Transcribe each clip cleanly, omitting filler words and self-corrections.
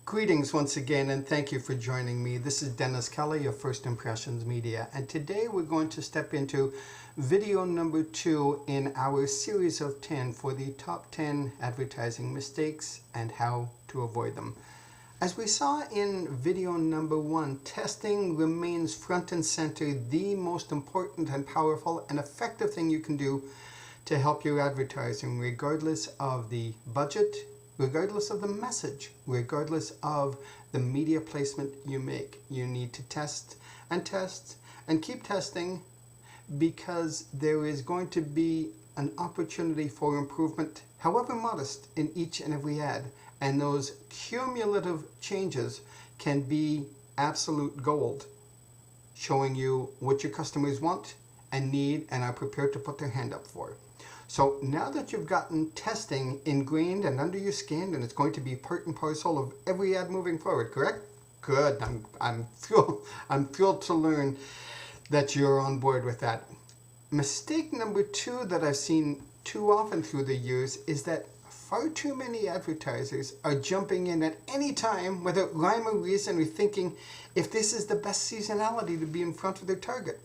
Greetings once again, and thank you for joining me. This is Dennis Kelly of First Impressions Media, and today we're going to step into video number 2 in our series of 10 for the top 10 advertising mistakes and how to avoid them. As we saw in video number 1, testing remains front and center, the most important and powerful and effective thing you can do to help your advertising, regardless of the budget, regardless of the message, regardless of the media placement you make. You need to test and keep testing, because there is going to be an opportunity for improvement, however modest, in each and every ad. And those cumulative changes can be absolute gold, showing you what your customers want and need and are prepared to put their hand up for. So now that you've gotten testing ingrained and under your skin, and it's going to be part and parcel of every ad moving forward, correct? Good. I'm thrilled to learn that you're on board with that. Mistake number 2 that I've seen too often through the years is that far too many advertisers are jumping in at any time without rhyme or reason, or thinking if this is the best seasonality to be in front of their target.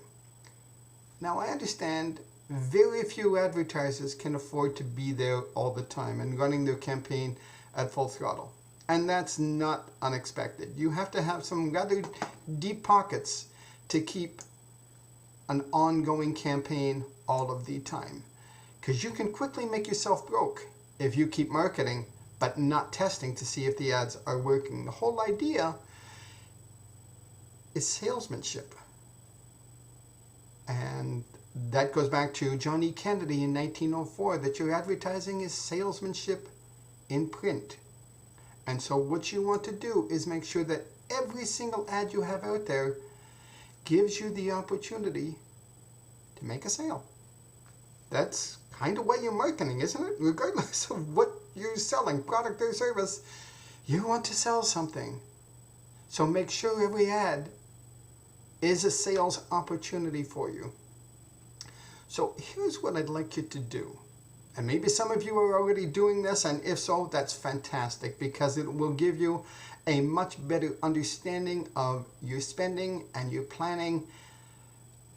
Now, I understand very few advertisers can afford to be there all the time and running their campaign at full throttle. And that's not unexpected. You have to have some rather deep pockets to keep an ongoing campaign all of the time, because you can quickly make yourself broke if you keep marketing but not testing to see if the ads are working. The whole idea is salesmanship. And that goes back to John E. Kennedy in 1904, that your advertising is salesmanship in print. And so what you want to do is make sure that every single ad you have out there gives you the opportunity to make a sale. That's kind of what you're marketing, isn't it? Regardless of what you're selling, product or service, you want to sell something. So make sure every ad is a sales opportunity for you. So here's what I'd like you to do. And maybe some of you are already doing this, and if so, that's fantastic, because it will give you a much better understanding of your spending and your planning.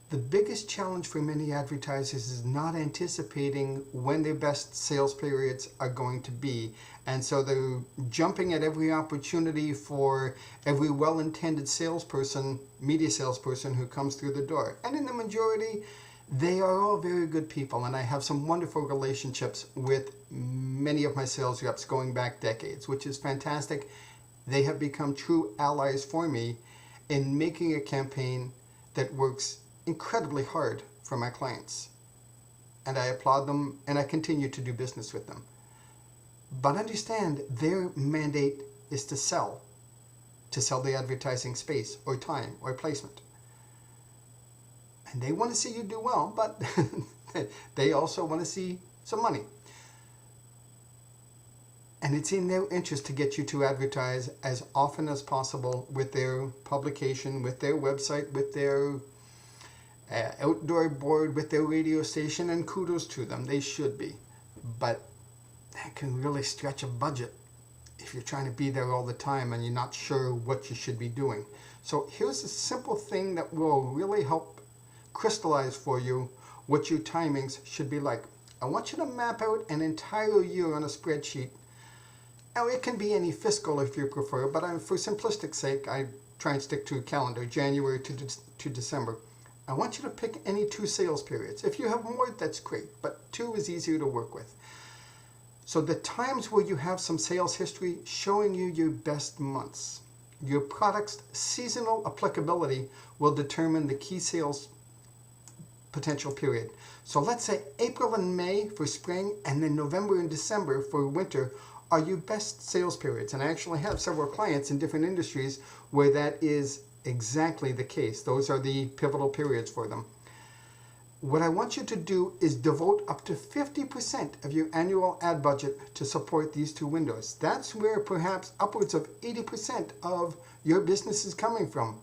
The biggest challenge for many advertisers is not anticipating when their best sales periods are going to be. And so they're jumping at every opportunity for every well-intended salesperson, media salesperson who comes through the door. And in the majority, they are all very good people, and I have some wonderful relationships with many of my sales reps going back decades, which is fantastic. They have become true allies for me in making a campaign that works incredibly hard for my clients. And I applaud them, and I continue to do business with them. But understand, their mandate is to sell the advertising space or time or placement. And they want to see you do well, but they also want to see some money. And it's in their interest to get you to advertise as often as possible with their publication, with their website, with their outdoor board, with their radio station, and kudos to them. They should be. But that can really stretch a budget if you're trying to be there all the time and you're not sure what you should be doing. So here's a simple thing that will really help crystallize for you what your timings should be like. I want you to map out an entire year on a spreadsheet. Now, it can be any fiscal if you prefer, but for simplistic sake, I try and stick to a calendar, January to December. I want you to pick any 2 sales periods. If you have more, that's great, but 2 is easier to work with. So the times where you have some sales history showing you your best months. Your product's seasonal applicability will determine the key sales potential period. So let's say April and May for spring, and then November and December for winter are your best sales periods. And I actually have several clients in different industries where that is exactly the case. Those are the pivotal periods for them. What I want you to do is devote up to 50% of your annual ad budget to support these 2 windows. That's where perhaps upwards of 80% of your business is coming from.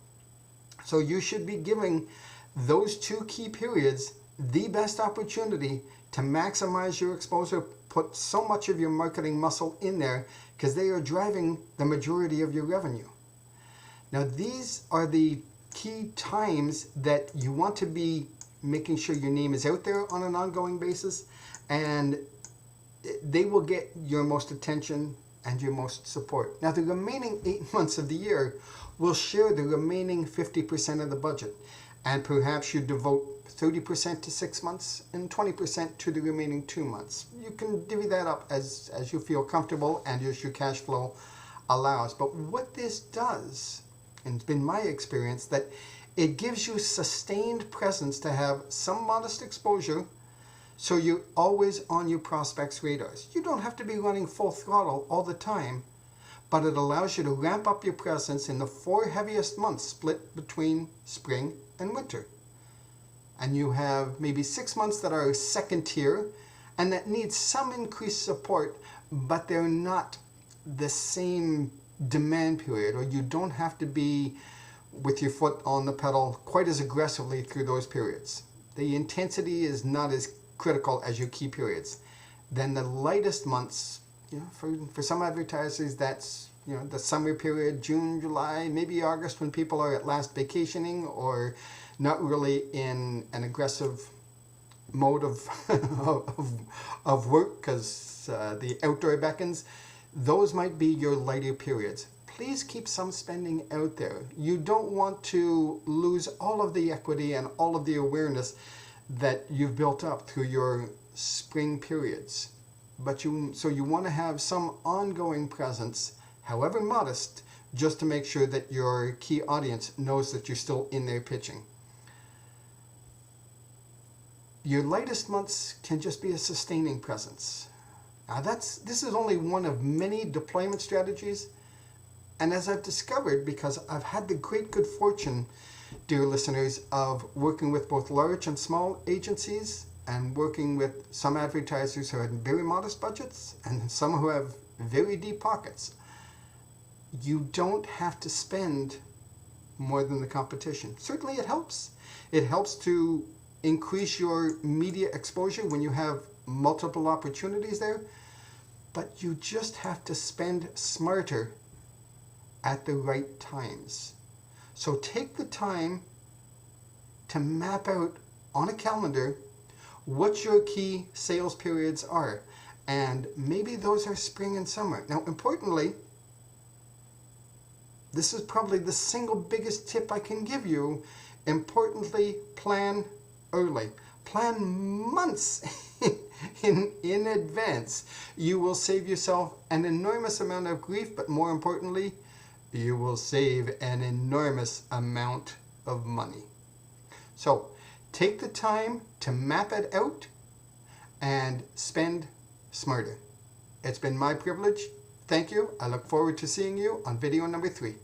So you should be giving those 2 key periods the best opportunity to maximize your exposure, put so much of your marketing muscle in there, because they are driving the majority of your revenue. Now, these are the key times that you want to be making sure your name is out there on an ongoing basis, and they will get your most attention and your most support. Now, the remaining 8 months of the year will share the remaining 50% of the budget, and perhaps you devote 30% to 6 months and 20% to the remaining 2 months. You can divvy that up as you feel comfortable and as your cash flow allows. But what this does, and it's been my experience, that it gives you sustained presence to have some modest exposure, so you're always on your prospects' radars. You don't have to be running full throttle all the time, but it allows you to ramp up your presence in the 4 heaviest months split between spring and winter. And you have maybe 6 months that are second tier and that need some increased support, but they're not the same demand period, or you don't have to be with your foot on the pedal quite as aggressively through those periods. The intensity is not as critical as your key periods. Then the lightest months, for some advertisers, that's the summer period, June, July, maybe August, when people are at last vacationing or not really in an aggressive mode of of work because the outdoor beckons. Those might be your lighter periods. Please keep some spending out there. You don't want to lose all of the equity and all of the awareness that you've built up through your spring periods. But so you want to have some ongoing presence, however modest, just to make sure that your key audience knows that you're still in there pitching. Your lightest months can just be a sustaining presence. Now this is only one of many deployment strategies, and as I've discovered, because I've had the great good fortune, dear listeners, of working with both large and small agencies, and working with some advertisers who have very modest budgets and some who have very deep pockets, you don't have to spend more than the competition. Certainly it helps. It helps to increase your media exposure when you have multiple opportunities there, but you just have to spend smarter at the right times. So take the time to map out on a calendar what your key sales periods are, and maybe those are spring and summer. Now, importantly, this is probably the single biggest tip I can give you. Importantly, plan early. Plan months in advance. You will save yourself an enormous amount of grief, but more importantly, you will save an enormous amount of money. So take the time to map it out and spend smarter. It's been my privilege. Thank you. I look forward to seeing you on video number 3.